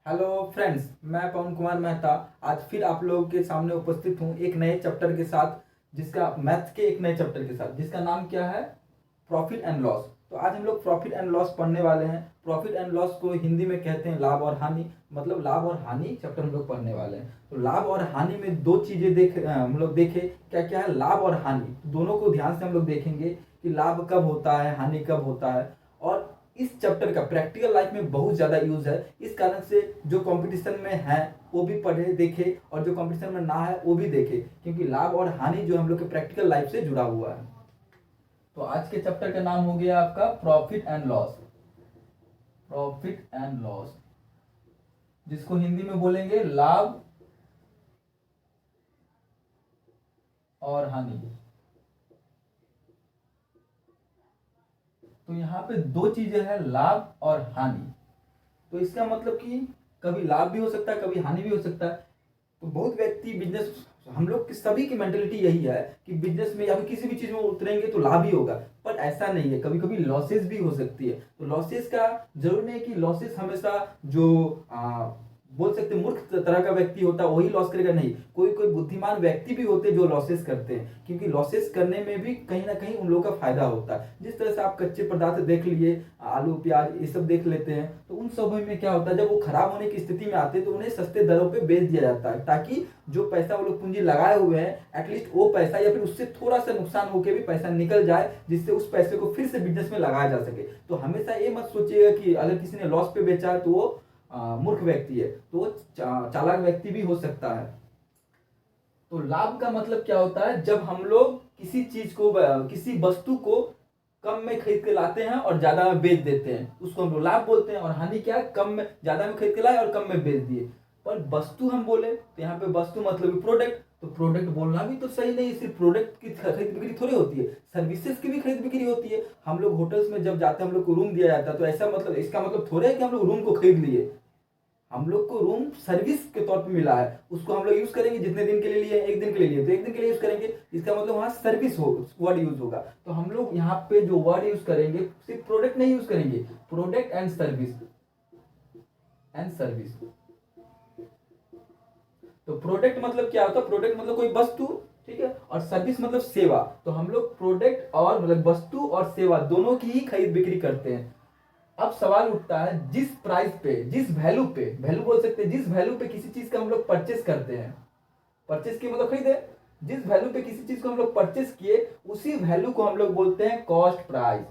Hello friends, मैं पवन कुमार मेहता आज फिर आप लोगों के सामने उपस्थित हूँ एक नए चैप्टर के साथ, जिसका मैथ के एक नए चैप्टर के साथ जिसका नाम क्या है, प्रॉफिट एंड लॉस। तो आज हम लोग प्रॉफिट एंड लॉस पढ़ने वाले हैं। प्रॉफिट एंड लॉस को हिंदी में कहते हैं लाभ और हानि, मतलब लाभ और हानि चैप्टर हम लोग पढ़ने वाले हैं। तो लाभ और हानि में दो चीजें हम लोग देखे क्या क्या है, लाभ और हानि। तो दोनों को ध्यान से हम लोग देखेंगे कि लाभ कब होता है, हानि कब होता है। और इस चैप्टर का प्रैक्टिकल लाइफ में बहुत ज़्यादा यूज है। इस कारण से जो कंपटीशन में है वो भी पढ़े देखे, और जो कंपटीशन में ना है वो भी देखे, क्योंकि लाभ और हानि जो हम लोग के प्रैक्टिकल लाइफ से जुड़ा हुआ है। तो आज के चैप्टर का नाम हो गया आपका profit and loss. Profit and loss, जिसको हिंदी में बोलेंगे लाभ और हानि। तो यहाँ पे दो चीजें हैं, लाभ और हानि। तो इसका मतलब कि कभी लाभ भी हो सकता है, कभी हानि भी हो सकता है। तो बहुत व्यक्ति बिजनेस, हम लोग की सभी की मेंटेलिटी यही है कि बिजनेस में या फिर किसी भी चीज में उतरेंगे तो लाभ ही होगा। पर ऐसा नहीं है, कभी कभी लॉसेस भी हो सकती है। तो लॉसेस का जरूर नहीं है कि लॉसेस हमेशा जो बोल सकते मूर्ख तरह का व्यक्ति होता है वही लॉस करेगा, नहीं। कोई कोई बुद्धिमान व्यक्ति भी होते हैं जो लॉसेस करते हैं, क्योंकि लॉसेस करने में भी कहीं ना कहीं उन लोगों का फायदा होता है। जिस तरह से आप कच्चे पदार्थ देख लिए, आलू प्याज ये सब देख लेते हैं, तो उन सब में क्या होता है, जब वो खराब होने की स्थिति में आते हैं तो उन्हें सस्ते दरों पे बेच दिया जाता है, ताकि जो पैसा वो लोग पूंजी लगाए हुए हैं एटलीस्ट वो पैसा या फिर उससे थोड़ा सा नुकसान होकर भी पैसा निकल जाए, जिससे उस पैसे को फिर से बिजनेस में लगाया जा सके। तो हमेशा ये मत सोचिएगा कि अगर किसी ने लॉस पे बेचा है तो वो मूर्ख व्यक्ति है, तो वो चालाक व्यक्ति भी हो सकता है। तो लाभ का मतलब क्या होता है, जब हम लोग किसी चीज को, किसी वस्तु को कम में खरीद के लाते हैं और ज्यादा में बेच देते हैं, उसको हम लोग लाभ बोलते हैं। और हानि क्या है, कम में ज्यादा में खरीद के लाए और कम में बेच दिए। पर वस्तु हम बोले तो यहाँ पे वस्तु मतलब प्रोडक्ट। तो प्रोडक्ट बोलना भी तो सही नहीं, सिर्फ प्रोडक्ट की खरीद बिक्री थोड़ी होती है, सर्विसेज की भी खरीद बिक्री होती है। हम लोग होटल्स में जब जाते हैं, हम लोग को रूम दिया जाता है, तो ऐसा मतलब, इसका मतलब थोड़े है कि हम लोग रूम को खरीद लिए। हम लोग को रूम सर्विस के तौर पे मिला है, उसको हम लोग यूज करेंगे जितने दिन के लिए लिए, एक दिन के लिए लिए तो एक दिन के लिए यूज करेंगे। इसका मतलब वहां सर्विस हो वर्ड यूज होगा। तो हम लोग यहाँ पे जो वर्ड यूज करेंगे, सिर्फ प्रोडक्ट नहीं यूज करेंगे, product and service. And service, तो प्रोडक्ट मतलब क्या होता है, प्रोडक्ट मतलब कोई वस्तु, ठीक है, और सर्विस मतलब सेवा। तो हम लोग प्रोडक्ट और मतलब वस्तु और सेवा दोनों की ही खरीद बिक्री करते हैं। अब सवाल उठता है, जिस प्राइस पे, जिस वैल्यू पे, वैल्यू बोल सकते हैं, जिस वैल्यू पे किसी चीज का हम लोग परचेस करते हैं, परचेस की मतलब खरीदे, जिस वैल्यू पे किसी चीज को हम लोग परचेस किए, उसी वैल्यू को हम लोग बोलते हैं कॉस्ट प्राइस।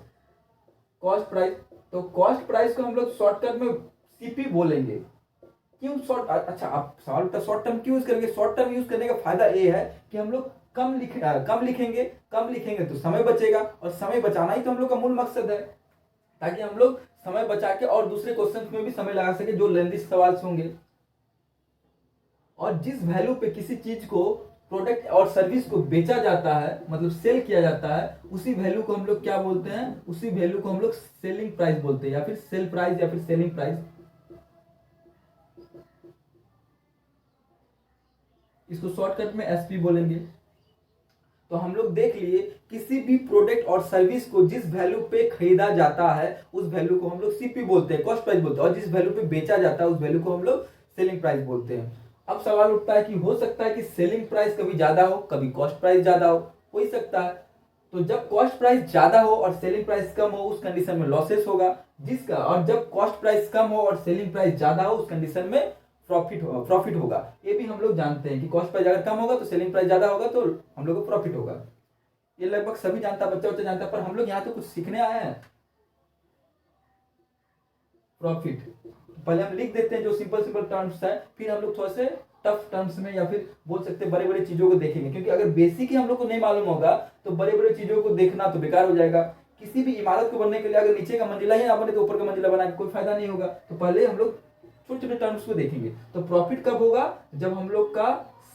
कॉस्ट प्राइस, तो कॉस्ट प्राइस को हम लोग शॉर्टकट में सीपी बोलेंगे। क्यों शॉर्ट, अच्छा आप सवाल उठता शॉर्ट टर्म क्यों यूज करेंगे। शॉर्ट टर्म यूज करने का फायदा ये है कि हम लोग कम लिखेंगे। कम लिखेंगे तो समय बचेगा, और समय बचाना ही तो हम लोग का मूल मकसद है, ताकि हम लोग समय बचा के और दूसरे क्वेश्चन में भी समय लगा सके जो लेंदी सवाल होंगे। और जिस वैल्यू पे किसी चीज को, प्रोडक्ट और सर्विस को बेचा जाता है, मतलब सेल किया जाता है, उसी वैल्यू को हम लोग क्या बोलते हैं, उसी वैल्यू को हम लोग सेलिंग प्राइस बोलते हैं, या फिर सेल प्राइस या फिर सेलिंग प्राइस, इसको शॉर्टकट में एसपी बोलेंगे। तो हम लोग देख लिए, किसी भी प्रोडक्ट और सर्विस को जिस वैल्यू पे खरीदा जाता है उस वैल्यू को हम लोग सीपी बोलते हैं, कॉस्ट प्राइस बोलते हैं, और जिस वैल्यू पे बेचा जाता है उस वैल्यू को हम लोग सेलिंग प्राइस बोलते हैं। अब सवाल उठता है कि हो सकता है कि सेलिंग प्राइस कभी ज्यादा हो, कभी कॉस्ट प्राइस ज्यादा हो ही सकता है। तो जब कॉस्ट प्राइस ज्यादा हो और सेलिंग प्राइस कम हो, उस कंडीशन में लॉसेस होगा जिसका, और जब कॉस्ट प्राइस कम हो और सेलिंग प्राइस ज्यादा हो, उस कंडीशन में प्रॉफिट होगा। ये भी हम लोग जानते हैं कि कॉस्ट प्राइस अगर कम होगा तो सेलिंग प्राइस ज्यादा होगा, तो हम लोग को प्रॉफिट होगा। ये लगभग सभी जानता, बच्चा बच्चा जानता, पर हम लोग यहाँ तो कुछ सीखने आए हैं। प्रॉफिट पहले हम लिख देते हैं जो सिंपल सिंपल टर्म्स है, फिर हम लोग थोड़ा से टफ टर्म्स में या फिर बोल सकते हैं बड़े बड़े चीजों को देखेंगे, क्योंकि अगर बेसिक ही हम लोग को नहीं मालूम होगा तो बड़े बड़े चीजों को देखना तो बेकार हो जाएगा। किसी भी इमारत को बनने के लिए अगर नीचे का मंजिला ही ना बने तो ऊपर का मंजिला बना के कोई फायदा नहीं होगा। तो पहले हम लोग छोटे छोटे टर्म्स को देखेंगे। तो प्रॉफिट कब होगा, जब हम लोग का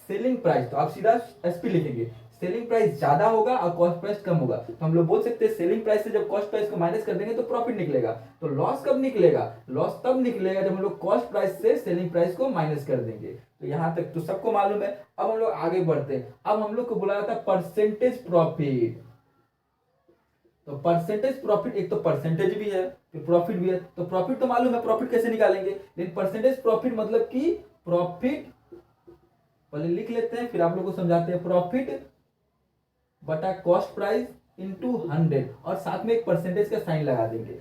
सेलिंग प्राइस, तो आप सीधा एसपी लिखेंगे, सेलिंग प्राइस ज्यादा होगा और कॉस्ट प्राइस कम होगा। तो हम लोग बोल सकते हैं सेलिंग प्राइस से जब कॉस्ट प्राइस को माइनस कर देंगे तो प्रॉफिट निकलेगा। तो लॉस कब निकलेगा, लॉस तब निकलेगा जब हम लोग कॉस्ट प्राइस से सेलिंग प्राइस को माइनस कर देंगे। तो यहां तक तो सबको मालूम है। अब हम लोग आगे बढ़ते हैं। अब हम लोग को बुलाया था परसेंटेज प्रॉफिट। तो परसेंटेज प्रॉफिट, एक तो परसेंटेज भी है फिर प्रॉफिट भी है। तो प्रॉफिट तो मालूम है, प्रॉफिट कैसे निकालेंगे, लेकिन परसेंटेज प्रॉफिट मतलब कि प्रॉफिट, पहले लिख लेते हैं फिर आप लोगों को समझाते हैं। प्रॉफिट बटा कॉस्ट प्राइस इंटू 100 और साथ में एक परसेंटेज का साइन लगा देंगे।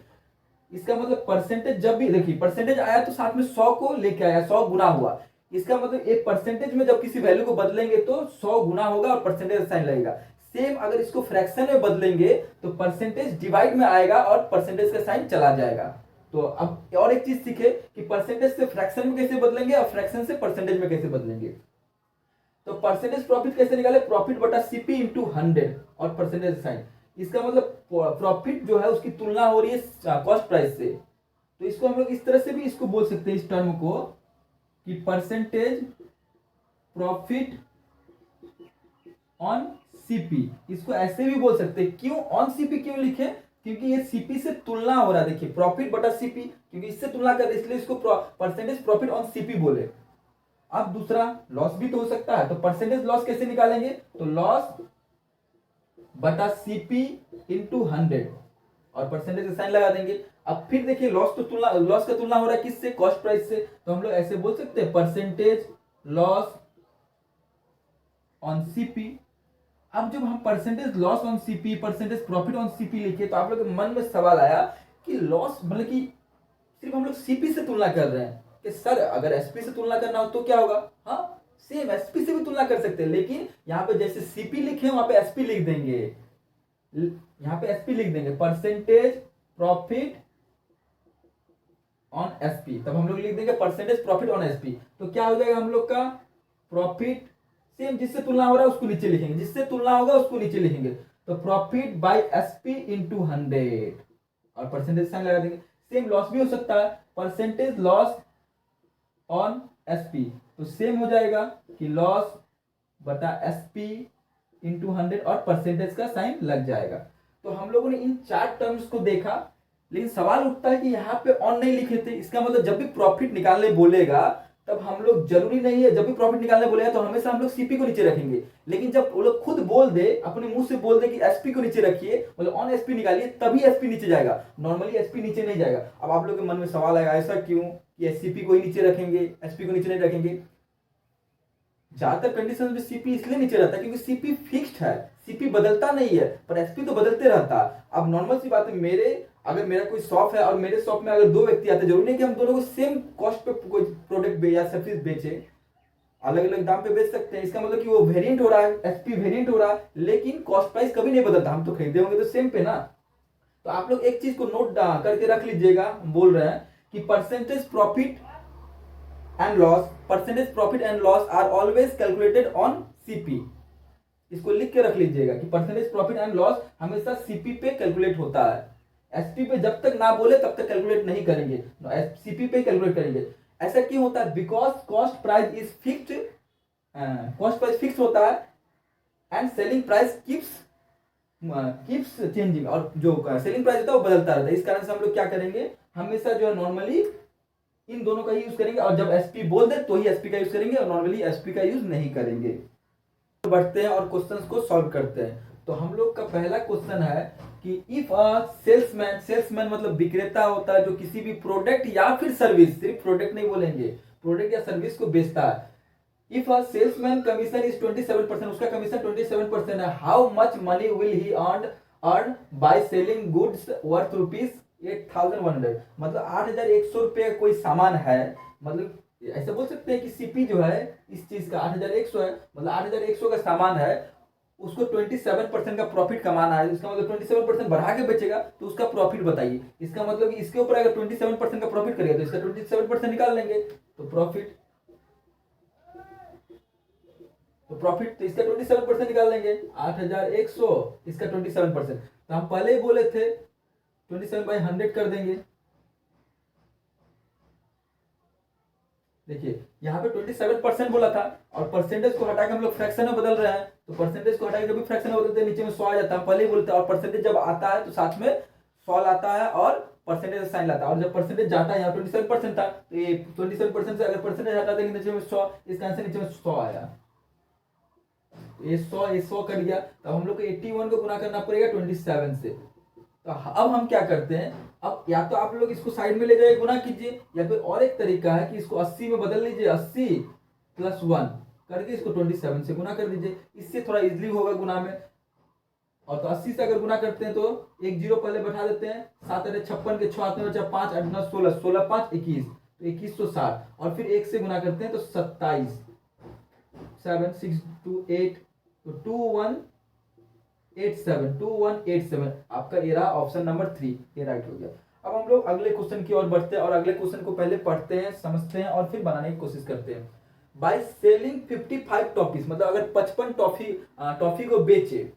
इसका मतलब परसेंटेज जब भी देखिए परसेंटेज आया तो साथ में 100 को लेके आया, 100 गुना हुआ। इसका मतलब एक परसेंटेज में जब किसी वैल्यू को बदलेंगे तो 100 गुना होगा और परसेंटेज साइन लगेगा। सेम अगर इसको फ्रैक्शन में बदलेंगे तो परसेंटेज डिवाइड में आएगा और परसेंटेज का साइन चला जाएगा। तो अब और एक चीज सीखे कि परसेंटेज से फ्रैक्शन में कैसे बदलेंगे और फ्रैक्शन से परसेंटेज में कैसे बदलेंगे। तो परसेंटेज प्रॉफिट कैसे निकाले, प्रॉफिट बटा सीपी इंटू 100 और परसेंटेज साइन। इसका मतलब प्रॉफिट जो है उसकी तुलना हो रही है कॉस्ट प्राइस से। तो इसको हम लोग इस तरह से भी इसको बोल सकते हैं, इस टर्म को, कि परसेंटेज प्रॉफिट ऑन सीपी। इसको ऐसे भी बोल सकते हैं। क्यों ऑन सीपी क्यों लिखे, क्योंकि ये सीपी से तुलना हो रहा है। देखिए प्रॉफिट बटा सीपी, क्योंकि इससे तुलना कर रहे इसलिए इसको परसेंटेज प्रॉफिट ऑन सीपी बोले। अब दूसरा लॉस भी तो हो सकता है, तो परसेंटेज लॉस कैसे निकालेंगे, तो लॉस बटा सीपी इंटू 100 और परसेंटेज का साइन लगा देंगे। अब फिर देखिए लॉस का तुलना हो रहा है किससे, कॉस्ट प्राइस से। तो हम लोग ऐसे बोल सकते हैं परसेंटेज लॉस ऑन सीपी। अब जब हम percentage loss on CP, percentage profit on CP लिखे तो आप लोग के मन में सवाल आया कि लॉस मतलब कि सिर्फ हम लोग सीपी से तुलना कर रहे हैं कि सर अगर एसपी से तुलना करना हो तो क्या होगा। हाँ सेम एसपी से भी तुलना कर सकते हैं, लेकिन यहाँ पे जैसे सीपी लिखे वहां पे एसपी लिख देंगे। यहाँ पे एसपी लिख देंगे, परसेंटेज प्रॉफिट ऑन एसपी। तब हम लोग लिख देंगे परसेंटेज प्रॉफिट ऑन एसपी। तो क्या हो जाएगा हम लोग का, प्रॉफिट सेम जिससे तुलना हो रहा है उसको नीचे लिखेंगे, जिससे तुलना होगा उसको नीचे लिखेंगे। तो प्रॉफिट बाय एसपी इंटू 100 और परसेंटेज साइन लगा देंगे। सेम लॉस भी हो सकता है, परसेंटेज लॉस ऑन एसपी। तो सेम हो जाएगा कि लॉस बटा एसपी इंटू 100 और परसेंटेज का साइन लग जाएगा। तो हम लोगों ने इन चार टर्म्स को देखा, लेकिन सवाल उठता है कि यहाँ पे ऑन नहीं लिखे थे। इसका मतलब जब भी प्रॉफिट निकालने बोलेगा तब हम लोग, जरूरी नहीं है जब भी प्रॉफिट निकालने बोलेगा तो हमेशा हम लोग सीपी को नीचे रखेंगे, लेकिन जब वो लोग खुद बोल दे, अपने मुंह से बोल दे कि एसपी को नीचे रखिए, मतलब ऑन एसपी निकालिए, तभी एसपी नीचे जाएगा, नॉर्मली एसपी नीचे नहीं जाएगा। अब आप लोग के मन में सवाल आएगा ऐसा क्यों कि एससीपी को ही नीचे रखेंगे, एसपी को नीचे नहीं रखेंगे। ज्यादातर कंडीशन में सीपी इसलिए नीचे रहता है क्योंकि सीपी फिक्स्ड है, सीपी बदलता नहीं है, पर एसपी तो बदलते रहता है। अब नॉर्मल सी बात है, अगर मेरा कोई शॉप है और मेरे शॉप में अगर दो व्यक्ति आते हैं, जरूरी नहीं कि हम दोनों को सेम कॉस्ट पे कोई प्रोडक्ट या सर्विस बेचे, अलग अलग दाम पे बेच सकते हैं। इसका मतलब कि वो वेरिएंट हो रहा है, एसपी वेरिएंट हो रहा है, लेकिन कॉस्ट प्राइस कभी नहीं बदलता। हम तो खरीदे होंगे तो सेम पे ना। तो आप लोग एक चीज को नोट करके रख लीजिएगा, हम बोल रहे हैं कि percentage profit and loss are always calculated on CP. इसको लिख के रख लीजिएगा कि परसेंटेज प्रॉफिट एंड लॉस हमेशा सीपी पे कैलकुलेट होता है। एसपी पे जब तक ना बोले तब तक कैलकुलेट नहीं करेंगे, सीपी पे कैलकुलेट करेंगे। ऐसा क्यों होता है, because cost price is fixed, cost price fix होता है and selling price keeps changing, और जो सेलिंग प्राइस होता है वो बदलता रहता है। इस कारण से हम लोग क्या करेंगे, हमेशा जो है नॉर्मली इन दोनों का ही यूज करेंगे, और जब एसपी बोल दे तो ही एसपी का यूज करेंगे, और नॉर्मली एसपी का यूज नहीं करेंगे। तो बढ़ते हैं और क्वेश्चंस को सॉल्व करते हैं। तो हम लोग का पहला क्वेश्चन है कि इफ अ सेल्समैन मतलब विक्रेता होता है जो किसी भी प्रोडक्ट या फिर सर्विस, सिर्फ प्रोडक्ट नहीं बोलेंगे, प्रोडक्ट या सर्विस को बेचता है। If a salesman commission is 27%, उसका कमीशन 27% है, how much money will he earn by selling goods worth ₹8,100। मतलब 8,100 रुपये कोई सामान है, मतलब ऐसे बोल सकते हैं कि सीपी जो है इस चीज का 8,100 है, मतलब 8,100 का सामान है, उसको 27% का प्रॉफिट कमाना है। इसका मतलब 27% बढ़ा के बेचेगा तो उसका प्रॉफिट बताइए। इसका मतलब कि इसके ऊपर अगर 27% का प्रॉफिट करेगा तो इसका 27% निकाल लेंगे। तो प्रॉफिट तो इसका 27% निकाल लेंगे, 8,100 इसका 27%। तो हम पहले ही बोले थे 27/100 कर देंगे। देखिए यहाँ पे 27% बोला था और परसेंटेज को हटा के हम लोग फ्रैक्शन में बदल रहे हैं। तो परसेंटेज को हटा के जब भी फ्रैक्शन में बदलते हैं नीचे में 100 आ जाता है, पहले ही बोलते हैं। और परसेंटेज जब आता है तो साथ में 100 आता है और परसेंटेज साइन लाता है। और जब परसेंटेज जाता है, यहाँ 27% था तो ये 27% से अगर परसेंटेज हटा देंगे नीचे में 100, इसका आंसर नीचे में 100 आया। ये 100 कट गया, तब हम लोग को 81 को गुना करना पड़ेगा 27 से। तो अब हम क्या करते हैं, अब या तो आप लोग इसको साइड में ले जाइए, गुना कीजिए, या फिर और एक तरीका है कि इसको 80 में बदल लीजिए, 80 + 1 करके इसको 27 से गुना कर दीजिए, इससे थोड़ा इजली होगा गुना में। और तो 80 से अगर गुना करते हैं तो एक जीरो पहले बैठा देते हैं, 7 × 56 के 6 हाथ में बचा, 5 8 9 16, 16 5 21, तो 2160। और फिर 1 से गुना करते हैं तो 27, 7 6 2 8, तो 2187 आपका ये रहा ऑप्शन नंबर 3, ये राइट हो गया। अब हम लोग अगले क्वेश्चन की ओर बढ़ते हैं और अगले क्वेश्चन को पहले पढ़ते हैं, समझते हैं और फिर बनाने की कोशिश करते हैं। बाय सेलिंग 55 टॉफीज, मतलब अगर 55 टॉफी को बेचे,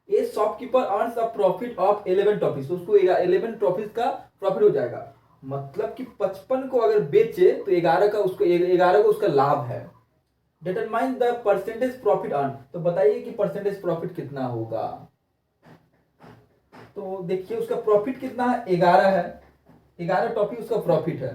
ए shopkeeper earns a profit of 11 toffees, तो उसको 11 टॉफीज का प्रॉफिट हो जाएगा। मतलब कि 55 को अगर बेचे तो 11 का उसका लाभ है। Determine the percentage profit earn, तो बताइए कि परसेंटेज प्रॉफिट कितना होगा। तो देखिए उसका प्रॉफिट कितना है, 11 है, 11 टॉफी उसका प्रॉफिट है।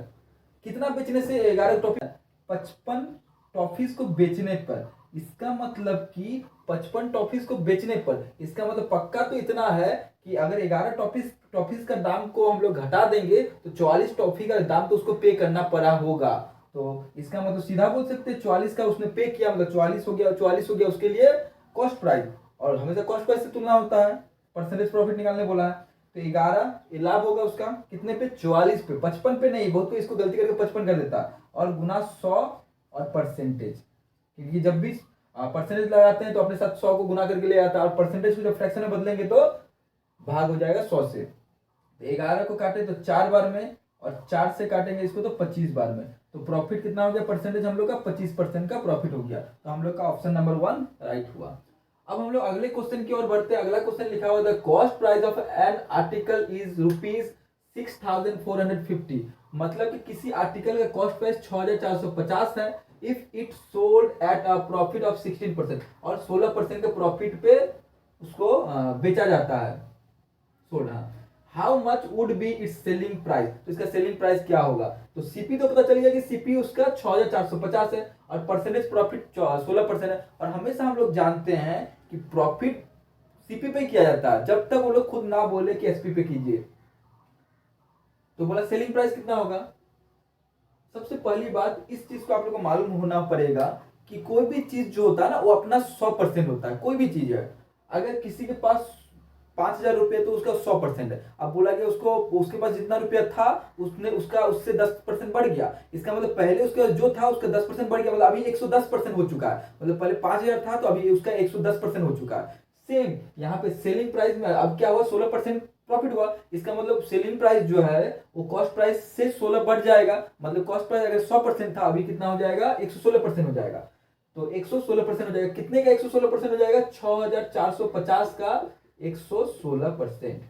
कितना बेचने से 11 टॉफी, 55 टॉफीज को बेचने पर, इसका मतलब कि 55 टॉफीज को बेचने पर, इसका मतलब पक्का तो इतना है कि अगर 11 टॉफीज का दाम को हम लोग घटा देंगे तो 44 टॉफी का दाम तो उसको पे करना पड़ा होगा। तो इसका मतलब सीधा बोल सकते हैं 44 का उसने पे किया, मतलब 44 हो गया, 44 हो गया उसके लिए कॉस्ट प्राइस, और हमेशा कॉस्ट प्राइस से तुलना होता है, परसेंटेज प्रॉफिट निकालने बोला है। तो 11 लाभ होगा उसका कितने पे, 44 पे, 55 पे नहीं, बहुत कोई इसको गलती करके 55 कर देता, और गुना 100 और परसेंटेज, क्योंकि जब भी परसेंटेज लगाते हैं तो अपने साथ 100 को गुना करके ले आता है, और परसेंटेज को जब फ्रैक्शन में बदलेंगे तो भाग हो जाएगा 100 से। 11 को काटे तो 4 बार में, और 4 से काटेंगे इसको तो 25 बार में, तो प्रॉफिट कितना हो गया, परसेंटेज हम लोग का 25% का प्रॉफिट हो गया। तो हम लोग का ऑप्शन नंबर 1 राइट हुआ। अब हम लोग अगले क्वेश्चन की ओर बढ़ते हैं। अगला क्वेश्चन लिखा हुआ the cost price of N article is ₹6450, मतलब कि किसी आर्टिकल का कॉस्ट प्राइस 6450 है if it sold at a profit of 16%, और 16% के प्रॉफिट पे उसको बेचा जाता है, सोल्ड। हाँ, how much would be it's selling price, तो इसका सेलिंग प्राइस क्या होगा। तो सीपी तो पता चल गया कि सीपी उसका 6450 है, और परसेंटेज प्रॉफिट 16% है, और हमेशा हम लोग जानते हैं कि प्रॉफिट सीपी पे किया जाता है जब तक वो लोग खुद ना बोले कि एसपी पे कीजिए। तो बोला सेलिंग प्राइस कितना होगा। सबसे पहली बात इस चीज को आप लोग को मालूम होना पड़ेगा कि कोई भी चीज जो होता है ना वो अपना 100% होता है, कोई भी चीज है। अगर किसी के पास 5,000 रुपये तो उसका 100% है। अब बोला गया उसको, उसके पास जितना रुपया था उसने उससे 10% बढ़ गया, इसका मतलब पहले उसका जो था उसका 10% बढ़ गया, मतलब अभी 110% हो चुका है, मतलब पहले 5,000 था तो अभी उसका 110% हो चुका है। सेम यहाँ पे सेलिंग प्राइस में अब क्या हुआ, 16% प्रॉफिट हुआ, इसका मतलब सेलिंग प्राइस जो है वो कॉस्ट प्राइस से 16 बढ़ जाएगा, मतलब कॉस्ट प्राइस अगर 100% था अभी कितना हो जाएगा, 116% हो जाएगा। तो 116% हो जाएगा, कितने का 116% हो जाएगा, 6450 का 116%।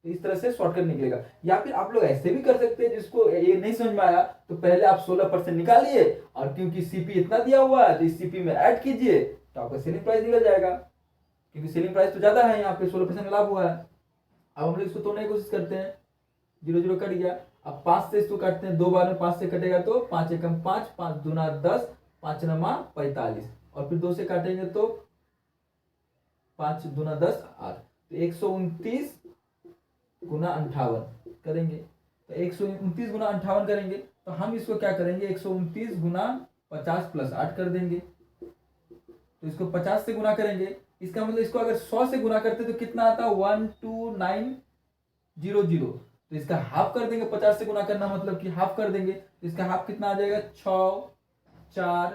तो इस तरह से शॉर्टकट निकलेगा। या फिर आप लोग ऐसे भी कर सकते हैं, जिसको ये नहीं समझ में आया तो पहले आप 16% निकालिए, और क्योंकि सीपी इतना दिया हुआ है तो इस सीपी में ऐड कीजिए तो आपका सेलिंग प्राइस निकल जाएगा, क्योंकि सेलिंग प्राइस तो ज्यादा है, यहाँ पे 16% लाभ हुआ है। अब हम लोग इसको तोड़ने की कोशिश करते हैं, 0 0 कट गया। अब 5 से इसको काटते हैं, 2 बार में 5 से कटेगा तो 5 एकम 5, 5 दूना 10, 5 नमा 45, और फिर 2 से काटेंगे तो 5 दूना 10 8, तो 129 गुना 58 करेंगे, तो 129 गुना 58 करेंगे, तो हम इसको क्या करेंगे, 129 गुना 50 + 8 कर देंगे, तो इसको 50 से गुना करेंगे, इसका मतलब इसको अगर 100 से गुना करते तो कितना आता, 12900, तो इसका हाफ कर देंगे, 50 से गुना करना मतलब कि हाफ कर देंगे, तो इसका हाफ कितना आ जाएगा, 6 4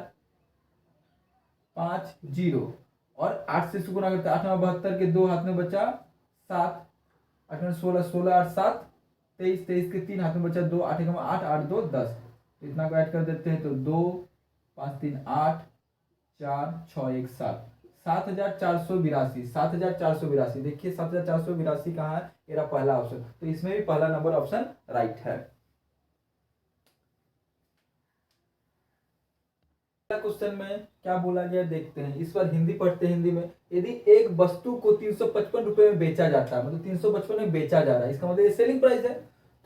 5 0, और 8 से इसको गुना करते 8 में 72 के 2 हाथ में बचा 7, 8 में 16, 16 8 7 23, 23 के 3 हाथ में बचा 2, 8 8 8 2 10, तो इतना को ऐड कर देते हैं तो 2 5 3 8 4 6 1 7, 7482, 7482। देखिए 7482 कहाँ है, मेरा पहला ऑप्शन, तो इसमें भी पहला नंबर ऑप्शन राइट है। क्वेश्चन में क्या बोला गया देखते हैं, इस बार हिंदी पढ़ते हैं। हिंदी में, यदि एक वस्तु को 355 रुपए में बेचा जाता है, मतलब 355 में बेचा जा रहा है, इसका मतलब ये सेलिंग प्राइस है,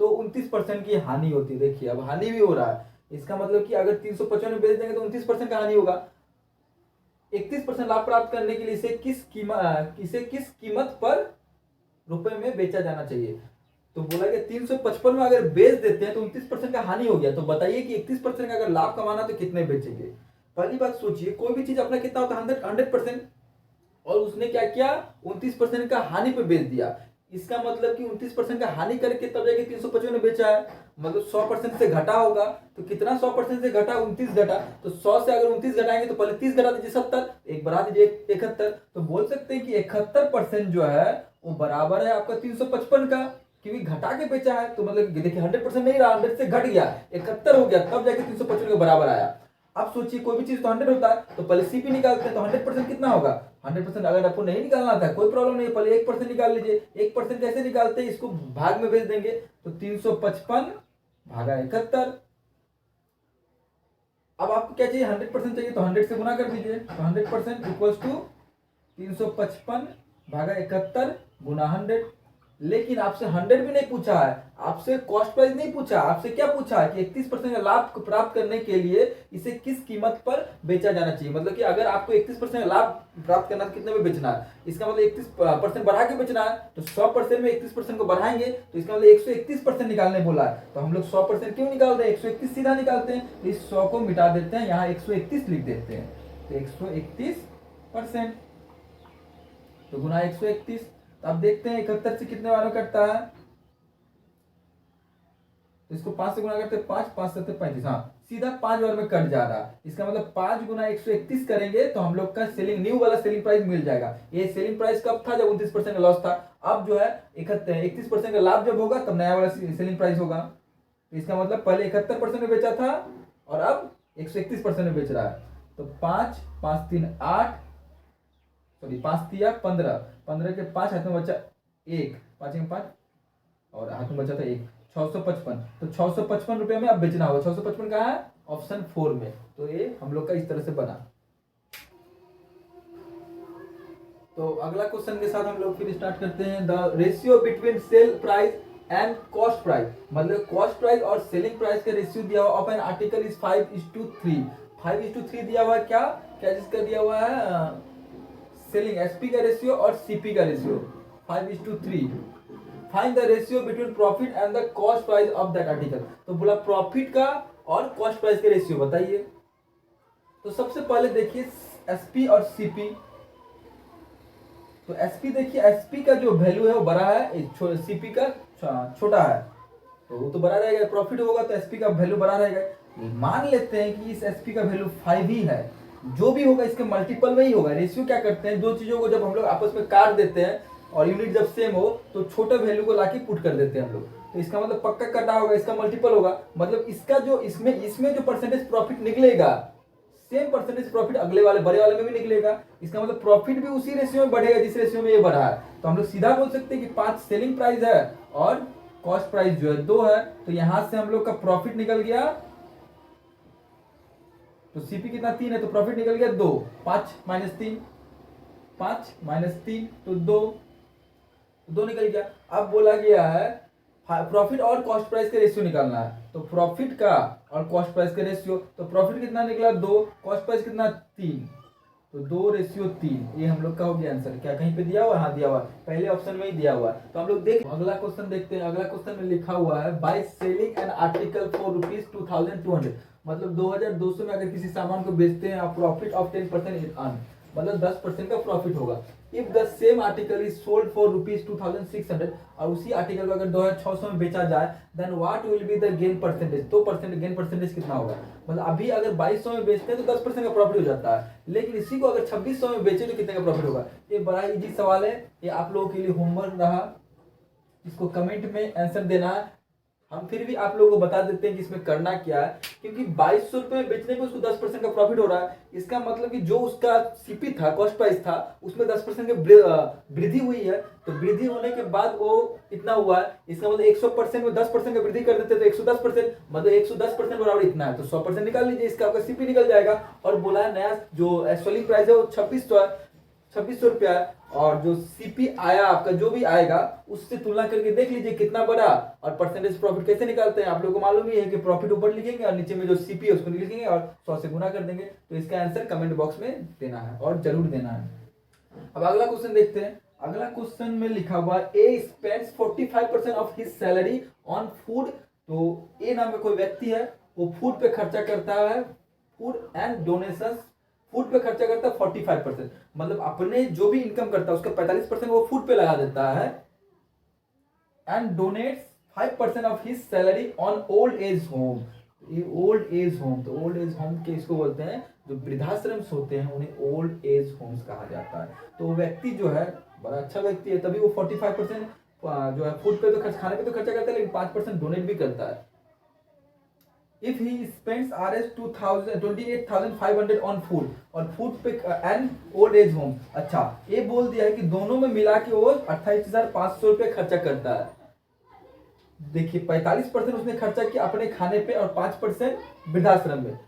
तो 29% की हानि होती है। देखिए अब हानि भी हो रहा है, इसका मतलब कि अगर 355 में बेच देंगे तो 29% का हानि होगा। 31% लाभ प्राप्त करने के लिए इसे किस कीमत पर रुपए में बेचा जाना चाहिए। तो बोला कि 355 में अगर बेच देते हैं तो 29% का हानि हो गया। तो बताइए कि 31% का अगर लाभ कमाना तो कितने बेचेंगे। पहली बात सोचिए, कोई भी चीज अपना कितना होता है 100%, और उसने क्या किया 29% का हानि पे बेच दिया। इसका मतलब कि 29% का हानि करके तब जाके 355 में बेचा है, मतलब 100% से घटा होगा। तो कितना 100% से घटा, 29 घटा। तो 100 से अगर 29 घटाएंगे तो पहले 30 घटा दीजिए 70, एक बढ़ा दीजिए 71। तो बोल सकते हैं कि 71% जो है वो बराबर है आपका 355 का, क्योंकि घटा के बेचा है। तो मतलब देखिए 100% नहीं रहा, 100 से घट गया, 71 हो गया, तब जाके 355 के बराबर आया। अब सोचिए कोई भी चीज तो 100 होता है, तो पहले सीपी निकालते हैं। तो 100% कितना होगा, 100% अगर आपको नहीं निकालना था कोई प्रॉब्लम नहीं, पहले 1% निकाल लीजिए। 1% कैसे निकालते हैं, इसको भाग में भेज देंगे। तो 355 भागा 71। अब आपको क्या चाहिए, 100% चाहिए, तो 100 से गुना कर दीजिए। तो 100% इक्वल्स टू 355 भागा 71 गुना 100। लेकिन आपसे 100 भी नहीं पूछा है, आपसे कॉस्ट प्राइस नहीं पूछा, आपसे क्या पूछा है कि 31% का लाभ को प्राप्त करने के लिए इसे किस कीमत पर बेचा जाना चाहिए। मतलब कि अगर आपको 31% लाभ प्राप्त करना है तो कितने में बेचना है, इसका मतलब 31% बढ़ा के बेचना है। तो 100% में 31% को बढ़ाएंगे तो इसका मतलब 131% निकालने बोला है। तो हम लोग 100% क्यों निकाल रहे हैं, 131 सीधा निकालते हैं। तो इस 100 को मिटा देते हैं, यहाँ 131 लिख देते हैं। तो 131%, तो गुना 131। तो अब देखते हैं 71 से कितने बार कटता है। तो इसको 5 से गुना करते हैं, 5 5 7 35, हाँ सीधा 5 बार में कट जा रहा है। इसका मतलब 5 गुना 131 करेंगे तो हम लोग का सेलिंग न्यू वाला सेलिंग प्राइस मिल जाएगा। ये सेलिंग प्राइस कब था, जब 29% का लॉस था। अब जो है 31% का लाभ जब होगा तब नया वाला सेलिंग प्राइस होगा। तो इसका मतलब पहले 71% में बेचा था और अब 131% में बेच रहा है। तो 5 5 3 8, सॉरी 5 तिया 15, 15 के 5 हाथ में बचा 1, 5 में 5 और हाथ में बचा था 1, 655। तो 655 रुपये में अब बेचना होगा। 655 कहाँ है, ऑप्शन 4 में। तो ये हम लोग का इस तरह से बना। तो अगला क्वेश्चन के साथ हम लोग फिर स्टार्ट करते हैं। The ratio between sale price and cost price, मतलब कॉस्ट प्राइस और सेलिंग प्राइस का रेशियो दिया हुआ ऑफ एन आर्टिकल इज 5:3। 5:3 दिया हुआ है, क्या क्या जिसका दिया हुआ है, सेलिंग एसपी का रेशियो और सीपी का ratio 5:3। Find the ratio between profit and the cost price of that article. तो बोला प्रॉफिट का और कॉस्ट प्राइस का रेशियो बताइए। तो सबसे पहले देखिए एसपी और सीपी। तो एसपी देखिए, एसपी का जो वैल्यू है वो बड़ा है, सीपी का छोटा है। तो वो तो बड़ा रहेगा, प्रॉफिट होगा तो एसपी का वैल्यू बड़ा रहेगा। मान लेते हैं कि इस एसपी का वैल्यू 5 ही है, जो भी होगा इसके मल्टीपल में ही होगा। रेशियो क्या करते हैं, दो चीजों को जब हम लोग आपस में काट देते हैं और यूनिट जब सेम हो तो छोटे वैल्यू को लाके पुट कर देते हैं हम लोग। तो इसका मतलब पक्का कटा होगा, इसका मल्टीपल होगा, मतलब इसका जो इसमें जो परसेंटेज प्रॉफिट निकलेगा सेम परसेंटेज प्रॉफिट अगले वाले बड़े वाले में भी निकलेगा। इसका मतलब प्रॉफिट भी उसी रेशियो में बढ़ेगा जिस रेशियो में ये बढ़ा है। तो हम लोग सीधा बोल सकते हैं कि 5 सेलिंग प्राइस है और कॉस्ट प्राइस जो है 2 है। तो यहां से हम लोग का प्रॉफिट निकल गया, तो सीपी कितना 3 है तो प्रॉफिट निकल गया 2। 5 माइनस 3, 5 माइनस 3 तो 2 निकल गया। अब बोला गया है प्रॉफिट और कॉस्ट प्राइस का रेशियो निकालना है। तो प्रॉफिट का और कॉस्ट प्राइस का रेशियो, तो प्रॉफिट कितना निकला 2, कॉस्ट प्राइस कितना 3, तो 2:3। ये हम लोग का हो गया आंसर। क्या कहीं पे दिया हुआ, हाँ दिया हुआ, पहले ऑप्शन में ही दिया हुआ। तो हम लोग देख अगला क्वेश्चन देखते हैं। अगला क्वेश्चन में लिखा हुआ है by selling an article for ₹2200, मतलब 2200 में अगर किसी सामान को बेचते हैं आप, प्रॉफिट ऑफ 10% इज अर्न, मतलब 10% का प्रॉफिट होगा। If the same article is sold for ₹2600, और उसी आर्टिकल को अगर 2600 में बेचा जाए, then what will be the gain percentage. तो गेन परसेंटेज कितना होगा, मतलब अभी अगर 2200 में बेचते हैं तो 10% का प्रॉफिट हो जाता है, लेकिन इसी को अगर 2600 में बेचे तो कितने का प्रॉफिट होगा। ये बड़ा इजी सवाल है, ये आप लोगों के लिए होमवर्क रहा, इसको कमेंट में आंसर देना है। हम फिर भी आप लोगों को बता देते हैं कि इसमें करना क्या है, क्योंकि 2200 रुपए में बेचने में उसको 10% का प्रॉफिट हो रहा है। इसका मतलब कि जो उसका सीपी था, कॉस्ट प्राइस था, उसमें 10% की वृद्धि हुई है। तो वृद्धि होने के बाद वो इतना हुआ है, इसका मतलब 100% में 10% का वृद्धि कर देते तो 110%, मतलब 110% बराबर इतना है। तो 100% निकाल लीजिए, इसका आपका सीपी निकल जाएगा। और बोला है नया जो सेलिंग प्राइस है वो 2600 है, 2600 रुपया है। और जो सीपी आया आपका जो भी आएगा उससे तुलना करके देख लीजिए कितना बड़ा, और परसेंटेज प्रॉफिट कैसे निकालते हैं आप लोगों को मालूम ही है कि प्रॉफिट ऊपर लिखेंगे और नीचे में जो सीपी है उसको लिखेंगे और 100 से गुना कर देंगे। तो इसका आंसर कमेंट बॉक्स में देना है और जरूर देना है। अब अगला क्वेश्चन देखते हैं। अगला क्वेश्चन में लिखा हुआ A spends 45% of his salary on food. तो ए नाम का कोई व्यक्ति है, वो फूड पे खर्चा करता है, फूड एंड डोनेशंस, फूड पे खर्चा करता है 45%, मतलब अपने जो भी इनकम करता है उसका 45% वो फूड पे लगा देता है। And donates 5% of his salary on old age home. ये ओल्ड एज होम, तो ओल्ड एज होम के इसको बोलते हैं, जो वृद्धाश्रम होते हैं उन्हें ओल्ड एज होम्स कहा जाता है। तो वो व्यक्ति जो है बड़ा अच्छा व्यक्ति है, तभी वो 45% जो है फूड पे तो खर्च, खाने पे तो खर्चा करता है, लेकिन 5% डोनेट भी करता है। If he spends Rs 28,500 on food, और फूड पे एंड ओल्ड एज होम। अच्छा, ये बोल दिया है कि दोनों में मिला के वो 28,500 रुपये खर्चा करता है। देखिए 45% उसने खर्चा किया अपने खाने पे और 5% वृद्धाश्रम में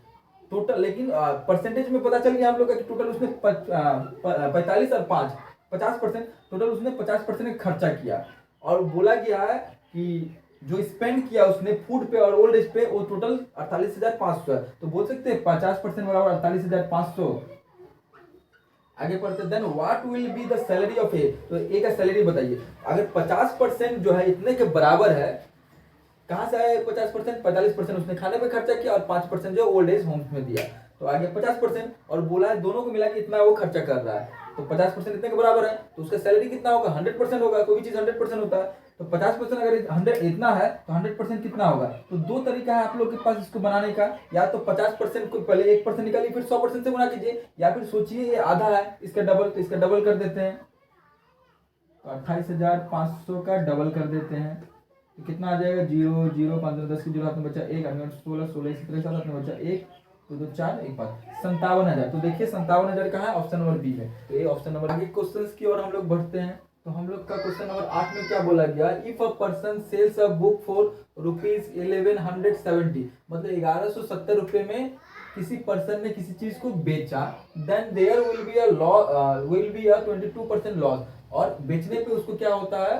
टोटल, लेकिन परसेंटेज में पता चल गया हम लोग का कि टोटल उसने 45 और 5 50%, टोटल उसने 50% खर्चा किया। और बोला गया है कि जो स्पेंड किया उसने फूड पे और ओल्ड एज पे वो टोटल 48,500 है। तो बोल सकते हैं 50% बराबर 48,500। आगे पढ़ते, then what will be the salary of A. तो ए का सैलरी बताइए। अगर 50% जो है इतने के बराबर है, कहाँ से आया 50%? 45% उसने खाने पे खर्चा किया और 5% जो ओल्ड एज होम्स में दिया। तो आगे 50%, और बोला है दोनों को मिला के इतना वो खर्चा कर रहा है, तो 50% इतने के बराबर है, तो उसका सैलरी कितना होगा? 100% होगा। कोई भी चीज 100% होता है, तो 50% अगर 100 इतना है तो 100% कितना होगा? तो दो तरीका है आप लोग के पास इसको बनाने का, या तो 50% को पहले 1% निकालिए फिर 100% से गुणा कीजिए, या फिर सोचिए ये आधा है इसका डबल, तो इसका डबल कर देते हैं। तो 28,500 का डबल कर देते हैं, तो कितना आ जाएगा? 0 0 5 10 की 0 हाथ में बचा 1, 16 16 इसी तरह से हाथ में बचा 1 2 2 4 1 5 57,000। तो देखिए 57,000 कहाँ है? ऑप्शन नंबर बी में। तो ये ऑप्शन नंबर। आगे क्वेश्चंस की ओर हम लोग बढ़ते हैं। तो हम लोग का क्वेश्चन नंबर 8 में क्या बोला गया? If a person sells a book for ₹1170, मतलब 1170 रुपये में किसी पर्सन ने किसी चीज को बेचा, then there will be a loss, will be a 22% loss. और बेचने पे उसको क्या होता है?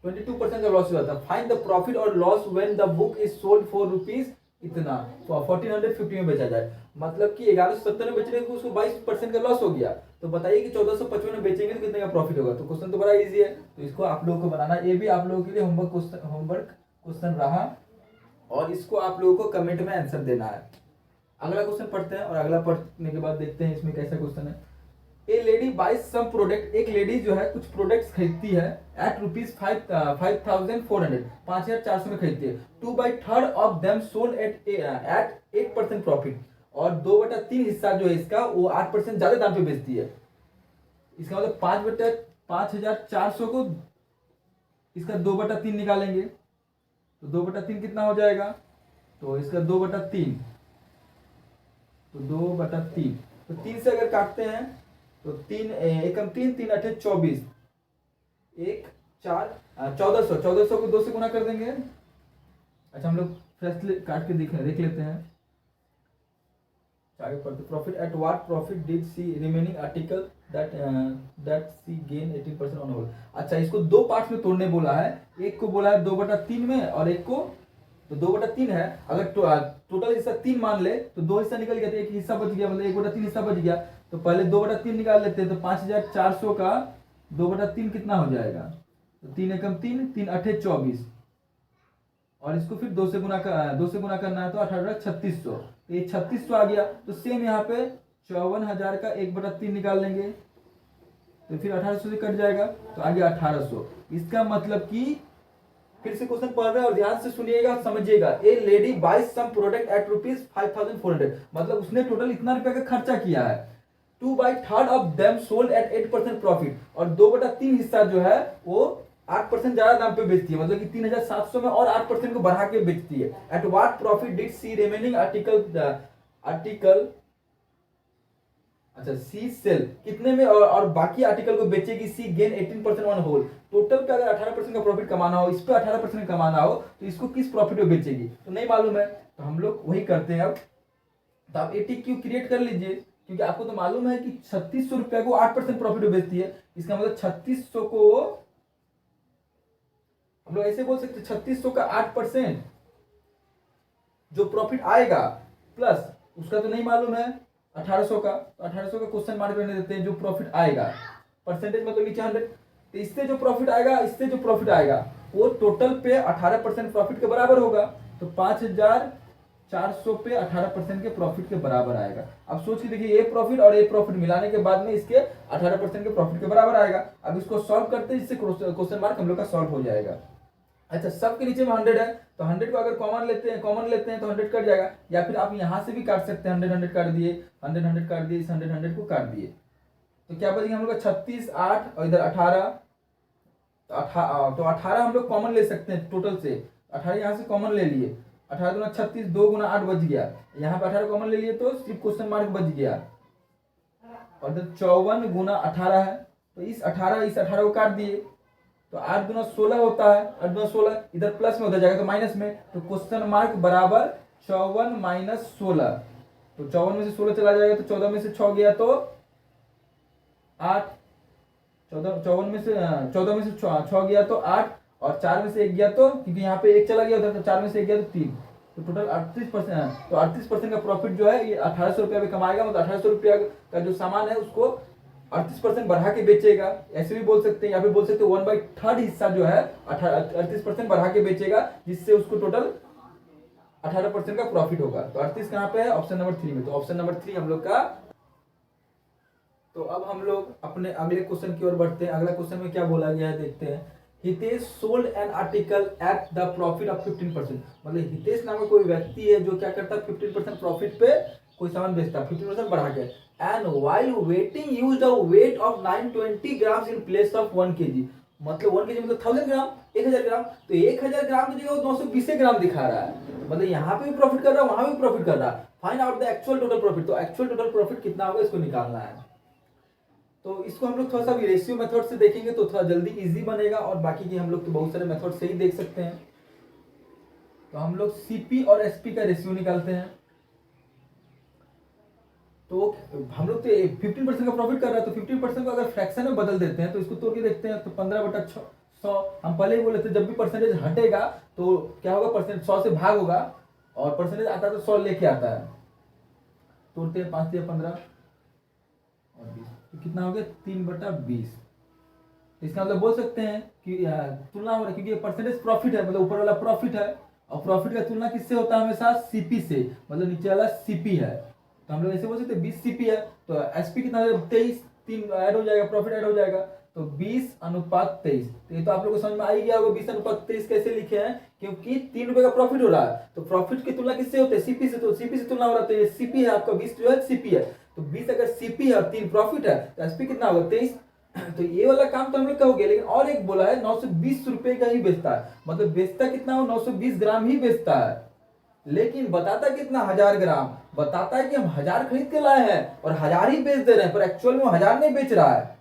22% का लॉस होता है। फाइंड द प्रॉफिट और loss when the book is sold for rupees इतना, 1450 में बेचा जाए। मतलब कि 1170 में बेचने को उसको 22% का लॉस हो गया, तो बताइए कि 1455 में बेचेंगे तो कितने का प्रॉफिट होगा? तो क्वेश्चन तो बड़ा इजी है, तो इसको आप लोगों को बनाना, ये भी आप लोगों के लिए होमवर्क क्वेश्चन रहा, और इसको आप लोगों को कमेंट में आंसर देना है। अगला क्वेश्चन पढ़ते हैं, और अगला पढ़ने के बाद देखते हैं इसमें कैसा क्वेश्चन है। A lady buys some product, एक लेडी जो है कुछ प्रोडक्ट्स खरीदती है एट ₹5,400, 5,400 में खरीदती है। 2/3 of them sold at 8% profit, और 2/3 हिस्सा जो है इसका वो 8% ज्यादा दाम पे बेचती है। इसका मतलब 5,400 को इसका 2/3 निकालेंगे, तो 2/3 कितना हो जाएगा? तो इसका 2/3, तो 2/3, तो 3 से अगर काटते हैं तो 3 एकम 3 3 8 24, 1 4 1400 को 2 से गुना कर देंगे। अच्छा, हम लोग फ्रेश काट के देख लेते हैं। आगे पढ़ते, profit at what profit did she remaining article that she gain 18% on whole. अच्छा, इसको दो पार्ट्स में तोड़ने बोला है। एक को बोला है 2/3 में, और एक को, तो 2/3 है, अगर टोटल हिस्सा 3 मान ले तो 2 हिस्सा निकल गया, तो एक हिस्सा बच गया, मतलब 1/3 हिस्सा बच गया। तो पहले 2/3 निकाल लेते हैं, तो 5,400 का 2/3 कितना हो जाएगा? तो 3 एकम 3 3 8 24, और इसको फिर 2 से गुना करना है, तो 18 3600, तो ये 3600 आ गया। तो सेम यहाँ पे 54,000 का 1/3 निकाल लेंगे, तो फिर 1800 से कट जाएगा, तो आ गया 1800। इसका मतलब कि, फिर से क्वेश्चन पढ़ रहे हैं और ध्यान से सुनिएगा, समझिएगा। A lady buys some product at ₹5,400, मतलब उसने टोटल इतना रुपया का खर्चा किया है। 2/3 of them sold at 8% profit, और 2/3 हिस्सा जो है वो 8% ज्यादा दाम पे बेचती है, मतलब कि 3,700 में और 8% को बढ़ा के बेचती है। At what profit did she remaining article, अच्छा सी सेल कितने में, और बाकी आर्टिकल को बेचेगी। She gain 18% on whole, total का अगर 18% का प्रॉफिट कमाना हो, इस पे 18% कमाना हो, तो इसको किस प्रॉफिट में बेचेगी? तो नहीं मालूम है, तो हम लोग वही करते हैं अब। तो आप ATQ क्रिएट कर लीजिए, क्योंकि आपको तो मालूम है कि 3600 रुपया को 8% प्रॉफिट में बेचती है। इसका मतलब 3600 को हम लोग ऐसे बोल सकते, 3600 का 8% जो प्रॉफिट आएगा, प्लस उसका तो नहीं मालूम है 1800 का, तो 1800 का क्वेश्चन मार्क करने देते हैं, जो प्रॉफिट आएगा परसेंटेज मतलब नीचे 100, तो इससे जो प्रॉफिट आएगा, इससे जो प्रॉफिट आएगा वो टोटल पे 18% प्रॉफिट के बराबर होगा। तो 5400 पे 18% के प्रॉफिट के बराबर आएगा। अब सोच के देखिए, ये प्रॉफिट और ये प्रॉफिट मिलाने के बाद में इसके 18% के प्रॉफिट के बराबर आएगा। अब इसको सॉल्व करते हैं, इससे क्वेश्चन मार्क हम लोग का सॉल्व हो जाएगा। अच्छा, सबके नीचे में 100 है, तो 100 को अगर कॉमन लेते हैं तो 100 कट जाएगा, या फिर आप यहाँ से भी काट सकते हैं। 100 काट दिए, 100 काट दिए, इस 100 को काट दिए, तो क्या बचेगा हम लोग का 36, 8 और इधर 18। तो 18 हम लोग कॉमन ले सकते हैं टोटल से। 18 यहाँ से कॉमन ले लिए, 18 गुना 36, 2 गुना 8 बच गया। यहाँ पे 18 कॉमन ले लिए तो सिर्फ क्वेश्चन मार्क बच गया। और इधर 54 गुना 18 है, तो इस 18 को काट दिए, तो 8 गुना 16 होता है। 8 गुना 16 इधर प्लस में उधर जाएगा तो माइनस में, तो क्वेश्चन मार्क बराबर 54 माइनस 16। तो 54 में से 16 चला जाएगा, तो 14 में से 6 गया तो 8। 14 में से 14 में से 6 गया तो 8, और 4 में से 1 गया तो, क्योंकि यहाँ पे 1 चला गया उधर, तो 4 में से 1 गया तो 3। तो टोटल 38%। तो 38% का प्रॉफिट जो है ये 1800 रुपया भी कमाएगा। मतलब 1800 रुपया का जो सामान है उसको 38% बढ़ा के बेचेगा। ऐसे भी बोल सकते हैं, यहाँ पे बोल सकते हैं 1/3 हिस्सा जो है 38% बढ़ा के बेचेगा, जिससे उसको टोटल 18% का प्रॉफिट होगा। तो 38 कहाँ पे है? ऑप्शन नंबर 3 में। तो ऑप्शन नंबर 3 हम लोग का। तो अब हम लोग अपने अगले क्वेश्चन की ओर बढ़ते हैं। अगला क्वेश्चन में क्या बोला गया है देखते हैं। Hitesh sold an article at the profit of 15%। मतलब हितेश नामक कोई व्यक्ति है जो क्या करता है, 15% प्रॉफिट पे कोई सामान बेचता है, 15% बढ़ा के। And while waiting used a weight of 920 grams in place of 1 kg। मतलब 1 kg मतलब 1000 ग्राम, 1000 ग्राम। तो 1000 ग्राम की जगह वो 920 ग्राम दिखा रहा है। मतलब यहाँ पे भी प्रॉफिट कर रहा है, वहां भी प्रॉफिट कर रहा है। Find out the actual total profit. तो एक्चुअल टोटल प्रॉफिट कितना होगा इसको निकालना है। तो इसको हम लोग थोड़ा सा रेशियो मेथड से देखेंगे तो थोड़ा जल्दी इजी बनेगा, और बाकी की हम लोग तो बहुत सारे मेथड से ही देख सकते हैं। तो हम लोग सीपी और एसपी का रेशियो निकालते हैं। तो हम लोग तो 15% का प्रॉफिट कर रहा है, तो 15% को अगर फ्रैक्शन में बदल देते हैं तो इसको तोड़ के देखते हैं। तो 15/100। हम पहले ही बोले थे जब भी परसेंटेज हटेगा तो क्या होगा, परसेंट 100 से भाग होगा, और परसेंटेज आता है तो 100 लेके आता है। तोड़ते हैं, 5 या 15 और 20, तो कितना हो गया 3/20। इसका मतलब बोल सकते हैं कि तुलना हो रहा है, क्योंकि परसेंटेज प्रॉफिट है, मतलब ऊपर वाला प्रॉफिट है, और प्रॉफिट का तुलना किससे होता है हमेशा, सीपी से। मतलब नीचे वाला सीपी है, तो हम लोग ऐसे बोल सकते हैं 20 सीपी है, तो एसपी कितना है 23, 3 ऐड हो जाएगा, प्रॉफिट ऐड हो जाएगा, तो 20/23। तो ये तो आप लोग को समझ में आ ही गया होगा 20/23 कैसे लिखे हैं, क्योंकि 3 रुपए का प्रॉफिट हो रहा है, तो प्रॉफिट की तुलना किससे होते हैं, सीपी से। तो सीपी से तुलना हो रहा है, तो ये सीपी है आपका, 20 जो है सीपी है। तो 20 अगर सीपी है और 3 प्रॉफिट है, तो एसपी कितना होगा 23। तो ये वाला काम तो हम लोग का हो गया, लेकिन और एक बोला है 920 रुपए का ही बेचता है। मतलब बेचता कितना हो, 920 ग्राम ही बेचता है, लेकिन बताता कितना, 1000 ग्राम। बताता है कि हम 1000 खरीद के लाए हैं और 1000 ही बेच दे रहे हैं, पर एक्चुअल में 1000 नहीं बेच रहा है।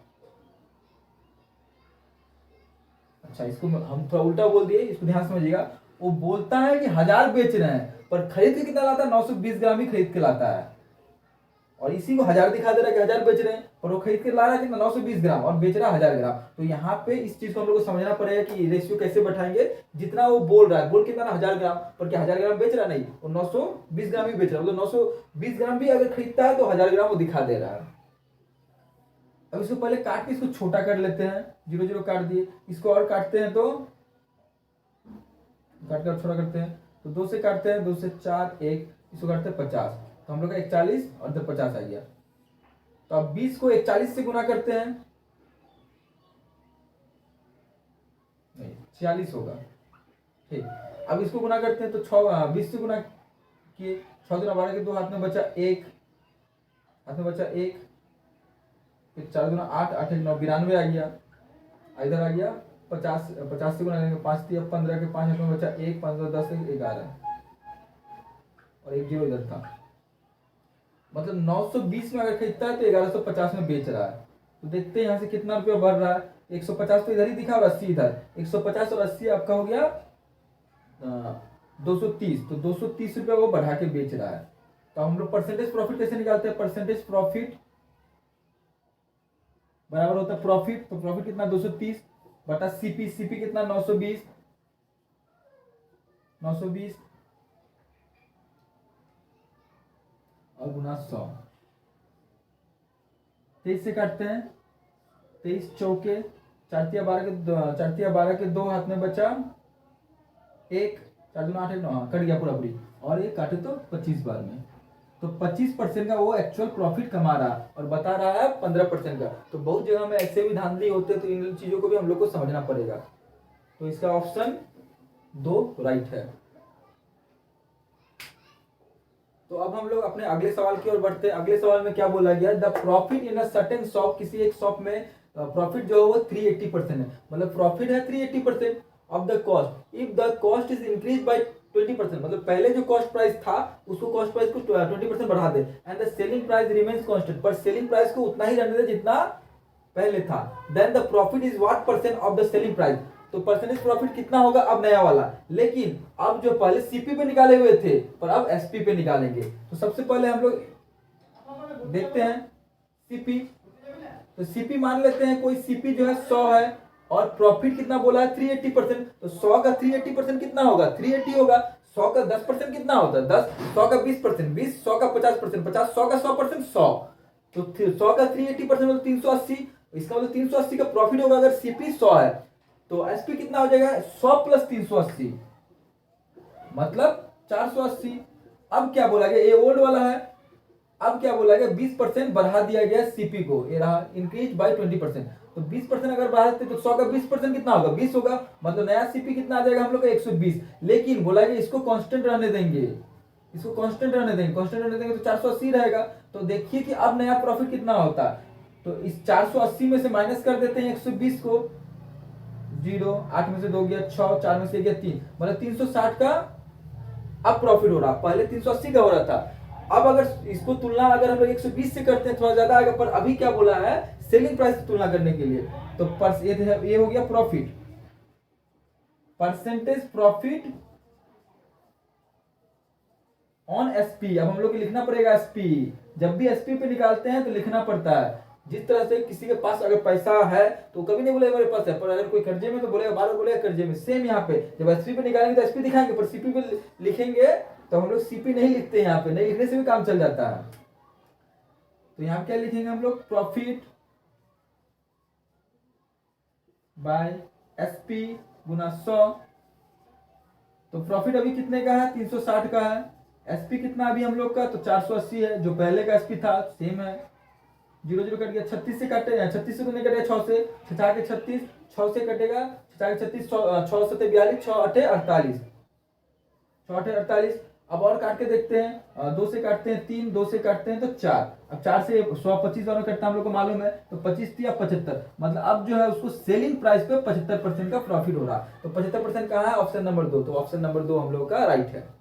अच्छा, इसको हम थोड़ा उल्टा बोल दिए, इसको ध्यान समझिएगा। वो बोलता है कि 1000 बेच रहे हैं, पर खरीद के कितना लाता है, 920 ग्राम ही खरीद के लाता है, और इसी को 1000 दिखा दे रहा है कि 1000 बेच रहे हैं, पर वो खरीद के ला रहा है कितना, 920 ग्राम, और बेच रहा है 1000 ग्राम। तो यहाँ पे इस चीज को हम लोग को समझना पड़ेगा कि रेशियो कैसे बैठाएंगे। जितना वो बोल रहा है, बोल कितना ना 1000 ग्राम, पर क्या 1000 ग्राम बेच रहा नहीं, वो 920 ग्राम ही बेच रहा है। मतलब 920 ग्राम भी अगर खरीदता है तो 1000 ग्राम वो दिखा दे रहा है। अब इसको पहले काट के इसको छोटा कर लेते हैं, 0 0 काट दिए। इसको और काटते हैं तो काट कर छोटा करते हैं, तो 2 से काटते हैं, 2 से 4 1, इसको काटते हैं 50, तो हम लोग का 41 और इधर 50 आ गया। तो अब 20 को 41 से गुना करते हैं, नहीं 46 होगा, ठीक। अब इसको गुना करते हैं तो 20 से गुना किए, 6 दूना 12 के 2 हाथ में बचा 1, हाथ में बचा 1, फिर 4 दूना 8, 8 1 9 92 आ गया। इधर आ गया 50, 50 से गुना करेंगे, 5 3 15 के 5 हाथ में बचा 1, 5 2 10 11, और 1 0 इधर था। मतलब 920 में अगर खरीदता है तो 1150 में बेच रहा है। तो देखते हैं यहाँ से कितना रुपया बढ़ रहा है। 150 तो इधर ही दिखा और 80 इधर, 150 और 80 आपका हो गया 230। तो 230 रुपया वो बढ़ा के बेच रहा है। तो हम लोग परसेंटेज प्रॉफिट कैसे निकालते हैं, परसेंटेज प्रॉफिट बराबर होता है प्रॉफिट, तो प्रॉफिट कितना 230 बटा सीपी, सीपी कितना 920, 920 और गुना 100। 23 से काटते हैं 23 चौके 4 के 2 हाथ में बचा 1, 4 दूना 8 9, कट गया पूरा पूरी, और ये काटे तो 25 बार में, तो 25% का वो एक्चुअल प्रॉफिट कमा रहा है और बता रहा है 15% का। तो बहुत जगह में ऐसे भी धांधली होते हैं, तो इन चीजों को भी हम लोग को समझना पड़ेगा। तो इसका ऑप्शन 2 राइट है। तो अब हम लोग अपने अगले सवाल की ओर बढ़ते हैं। अगले सवाल में क्या बोला गया, the profit in a certain shop, किसी एक शॉप में प्रॉफिट जो है वो 380% है, मतलब प्रॉफिट है 380% of the cost, if the cost is increase by 20%, मतलब पहले जो कॉस्ट प्राइस था उसको कॉस्ट प्राइस को 20% बढ़ा दे, and the selling price remains constant, पर सेलिंग प्राइस को उतना ही रहने दे जितना पहले था, then the profit is what percent of the selling price, तो परसेंटेज प्रॉफिट कितना होगा अब नया वाला। लेकिन अब जो पहले सीपी पे निकाले हुए थे पर अब एसपी पे निकालेंगे। तो सबसे पहले हम लोग देखते हैं सीपी, तो सीपी मान लेते हैं कोई सीपी जो है 100 है और प्रॉफिट कितना बोला है 380%, तो 100 का 380% कितना होगा 380 होगा, 100 का 10% कितना होता है 10, 100 का 20%, 20, 100 का 50%, 50, 100 का 100%, 100, तो 100 का 380% मतलब 380, इसका मतलब 380 का प्रॉफिट होगा अगर सीपी 100 है, तो एसपी कितना हो जाएगा 100 प्लस 380 मतलब 480। अब क्या बोला गया, ये ओल्ड वाला है, अब क्या बोला गया 20% बढ़ा दिया गया सीपी को, ये रहा इंक्रीज बाय 20%, तो 20% अगर बढ़ा देते तो 100 का 20% कितना होगा 20 होगा, मतलब नया सीपी कितना आ जाएगा हम लोग का 120। लेकिन बोला गया इसको कांस्टेंट रहने देंगे, इसको कांस्टेंट रहने देंगे, कांस्टेंट रहने देंगे तो 480 रहेगा। तो देखिए कि अब नया प्रॉफिट कितना होता है, तो इस 480 में से माइनस कर देते हैं 120 को, 0, 8 में से 2 गया 6, 4 में से गया 3, मतलब 360 का अब प्रॉफिट हो रहा, पहले 380 का हो रहा था। अब अगर इसको तुलना अगर हम लोग 120 से करते हैं थोड़ा ज्यादा आएगा, पर अभी क्या बोला है सेलिंग प्राइस से तुलना करने के लिए, तो ये हो गया profit, percentage profit on SP. अब हम लोग को लिखना पड़ेगा एसपी, जब भी एसपी पे निकालते हैं तो लिखना पड़ता है। जिस तरह से किसी के पास अगर पैसा है तो कभी नहीं बोलेगा मेरे पास है, पर अगर कोई कर्जे में तो बोलेगा, बार बोलेगा कर्जे में। सेम यहाँ पे जब एसपी पे निकालेंगे तो एसपी दिखाएंगे, पर सीपी पे लिखेंगे तो हम लोग सीपी नहीं लिखते, यहाँ पे नहीं लिखने से भी काम चल जाता है। तो यहाँ क्या लिखेंगे हम लोग, प्रॉफिट बाय एसपी गुना 100, तो प्रॉफिट अभी कितने का है 360 का है, एसपी कितना अभी हम लोग का तो 480 है, जो पहले का एसपी था सेम है, 0 0 कट गया, 36 से काटे, 36 से तो नहीं कटेगा 6 से, 6 के 36, 6 से कटेगा, 6 के 36, 6 से 42, 6 8 48, 6 8 48। अब और काट के देखते हैं, 2 से काटते हैं 3, 2 से काटते हैं तो 4, अब 4 से 125 और कटता हम लोग को मालूम है, तो 25 या 75, मतलब अब जो है उसको सेलिंग प्राइस पे 75% का प्रॉफिट हो रहा, तो 75% कहाँ है ऑप्शन नंबर 2, तो ऑप्शन नंबर 2 हम लोग का राइट है।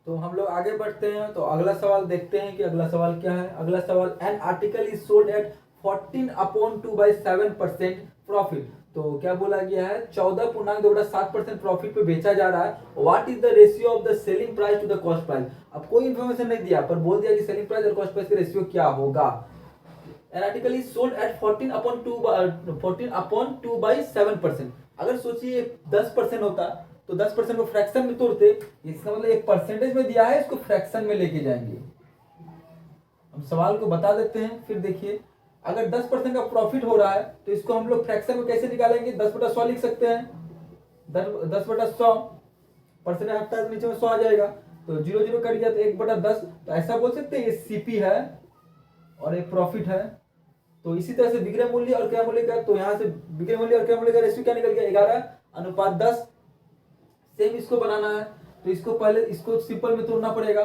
तो हम लोग आगे बढ़ते हैं, तो अगला सवाल देखते हैं कि अगला सवाल क्या है। अगला सवाल, N article is sold at 14/2/7% profit, तो क्या बोला गया है 14.2/7% प्रॉफिट पे बेचा जा रहा है। What is the ratio of the selling price to the cost price, अब कोई इंफॉर्मेशन नहीं दिया पर बोल दिया कि सेलिंग प्राइस और कॉस्ट प्राइस का रेशियो क्या होगा। An article is sold at 14/2/7%, अगर सोचिए 10% होता तो 10% को फ्रैक्शन में तोड़ते, इसका मतलब एक परसेंटेज में दिया है, इसको फ्रैक्शन में लेके जाएंगे। हम सवाल को बता देते हैं फिर देखिए, अगर 10% का प्रॉफिट हो रहा है तो इसको हम लोग फ्रैक्शन में कैसे निकालेंगे, 10/100 लिख सकते हैं, 10/100, परसेंटेज हटता है तो नीचे में 100 आ जाएगा, तो 0 0 कट गया तो 1/10, तो ऐसा बोल सकते हैं ये सीपी है और एक प्रॉफिट है। तो इसी तरह से विक्रय मूल्य और क्रय मूल्य का, तो यहाँ से विक्रय मूल्य और क्रय मूल्य का रेशियो क्या निकल गया 11/10, सेम इसको बनाना है, तो इसको पहले इसको सिंपल में तोड़ना पड़ेगा,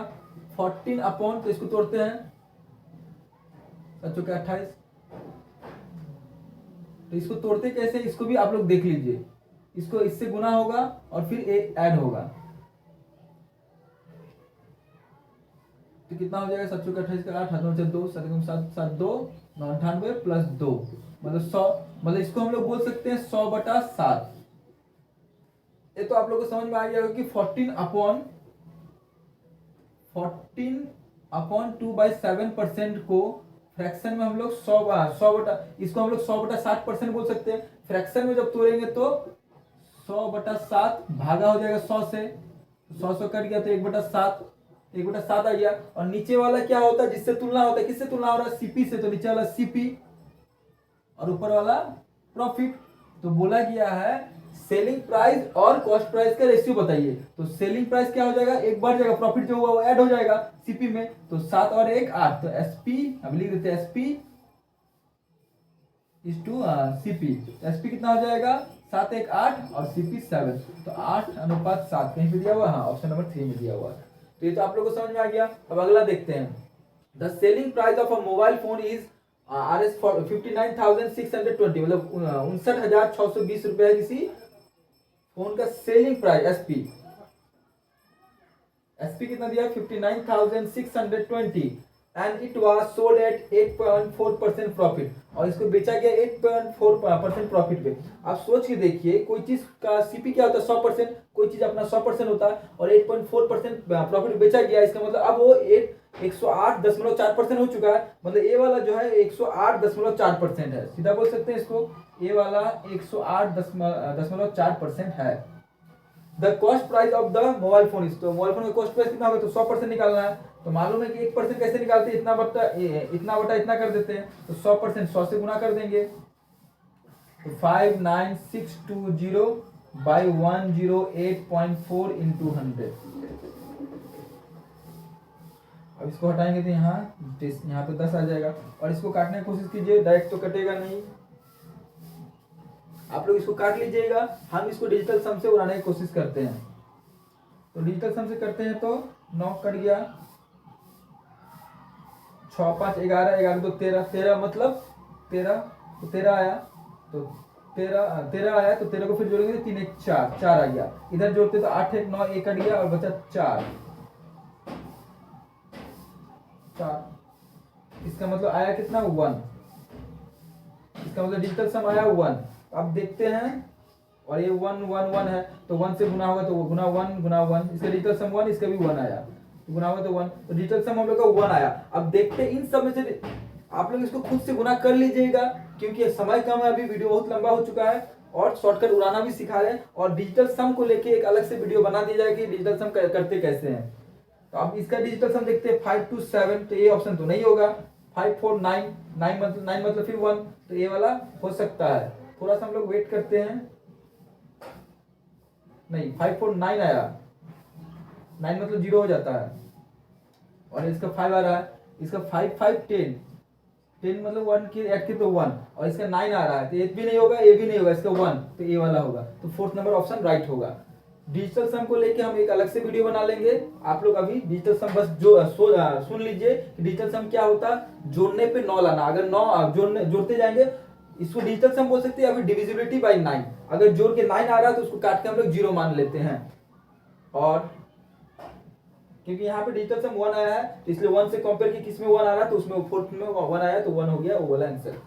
14 अपॉन, तो इसको तोड़ते हैं 28, तो इसको तोड़ते कैसे इसको भी आप लोग देख लीजिए, इसको इससे गुना होगा और फिर ऐड होगा, तो कितना हो जाएगा 7 28 का 8, 8 2, 7 7 7 2 98 प्लस 2 मतलब 100, मतलब इसको हम लोग बोल सकते हैं 100/7। ये तो आप लोगों को समझ में आ गया कि 14/2/7% को फ्रैक्शन में हम लोग 100 इसको हम लोग 100/60% बोल सकते हैं। फ्रैक्शन में जब तोड़ेंगे तो 100/7 भागा हो जाएगा 100 से, 100 कट गया तो 1/7, तो 1/7 आ गया। और नीचे वाला क्या होता है जिससे तुलना होता है, किससे तुलना हो रहा है, सीपी से, तो नीचे वाला सीपी और ऊपर वाला प्रॉफिट। तो बोला गया है सेलिंग प्राइस और कॉस्ट प्राइस का रेशियो बताइए। तो सेलिंग प्राइस क्या हो जाएगा, एक बार जाएगा, प्रॉफिट जो हुआ वो ऐड हो जाएगा सीपी में, तो 7 और 1 8, तो एसपी अब लिख देते हैं SP is to CP. SP कितना हो जाएगा, 7 1 8 और सीपी 7, तो 8:7 कहीं पे दिया हुआ, हाँ ऑप्शन नंबर 3 में दिया हुआ है। तो ये तो आप लोगों को समझ में आ गया। अब अगला देखते हैं, the selling price of a mobile phone is RS 59,620, मतलब 59,620 रुपए है किसी फोन का सेलिंग प्राइस। एसपी एसपी कितना दिया, 59,620 and it was sold at 8.4% profit, और इसको बेचा गया 8.4% प्रॉफिट पे। आप सोच के देखिए, कोई चीज का सीपी क्या होता है 100%, कोई चीज अपना 100% होता है, और 8.4% प्रॉफिट बेचा गया, इसका मतलब अब वो 108.4% हो चुका है। मतलब ए वाला जो है 108.4% है, सीधा बोल सकते हैं इसको, ए वाला 108.4% है। The cost price of the mobile phone is, तो मोबाइल फोन का कॉस्ट प्राइस कितना होगा, तो 100% निकालना है। तो मालूम है कि 1% कैसे निकालते हैं, इतना बटा इतना कर देते हैं, तो 100% 100 से गुना कर देंगे, तो 59620 बाई 108.4 इंटू 100। अब इसको हटाएंगे तो यहाँ पे 10 आ जाएगा, और इसको काटने की कोशिश कीजिए, डायरेक्ट तो कटेगा नहीं, आप लोग इसको काट लीजिएगा। हम इसको डिजिटल सम से उड़ाने की कोशिश करते हैं। तो डिजिटल सम से करते हैं, तो 9 कट गया, 6 5 11 11 2 13 13, मतलब 13, तो 13 आया, तो 13 आया, तो 13 को फिर जोड़ेंगे तो 3 1 4 4 आ गया। इधर जोड़ते तो 8 1 9 1 कट गया और बचा 4। इसका मतलब आया कितना, 1। इसका मतलब डिजिटल सम आया 1। अब देखते हैं, और ये 1 1 1 है, तो 1 से गुना होगा, तो वो गुना 1 गुना 1, इसका डिजिटल सम 1, इसका भी 1 आया, तो गुना होगा तो 1, तो डिजिटल सम हम लोग का 1 आया। अब देखते हैं इन सब में से, आप लोग इसको खुद से गुना कर लीजिएगा, क्योंकि समय कम है, अभी वीडियो बहुत लंबा हो चुका है, और शॉर्टकट उड़ाना भी सिखा रहे हैं, और डिजिटल सम को लेके एक अलग से वीडियो बना दी जाएगी, डिजिटल सम करते कैसे हैं। तो अब इसका डिजिटल सम देखते हैं, 5 2 7, तो ये ऑप्शन तो नहीं होगा, 5 4 9 9 मतलब फिर 1, तो ये वाला हो सकता है। थोड़ा सा हम लोग वेट करते हैं, नहीं 5 4 9 आया, 9 मतलब 0 हो जाता है, और इसका 5 आ रहा है, इसका 5 5 10 10 मतलब 1 के ऐड के तो 1, और इसका 9 आ रहा है, तो ये भी नहीं होगा, ये भी नहीं होगा, इसका 1, तो ये वाला होगा, तो 4th नंबर ऑप्शन राइट होगा। डिजिटल सम को लेके हम एक अलग से वीडियो बना लेंगे। आप लोग अभी डिजिटल सम बस सुन लीजिए कि डिजिटल सम क्या होता है, जोड़ने पे 9 लाना, अगर 9 जोड़ते जाएंगे, इसको डिजिटल सम बोल सकते हैं, अभी डिविजिबिलिटी बाय 9, अगर जोड़ के 9 आ रहा है तो उसको काट के हम लोग 0 मान लेते हैं, और क्योंकि यहाँ पे डिजिटल सम 1 आया है, तो इसलिए 1 से कंपेयर की किस में 1 आ रहा है, तो उसमें 4th में 1 आया, तो 1 हो गया, वो वाला आंसर।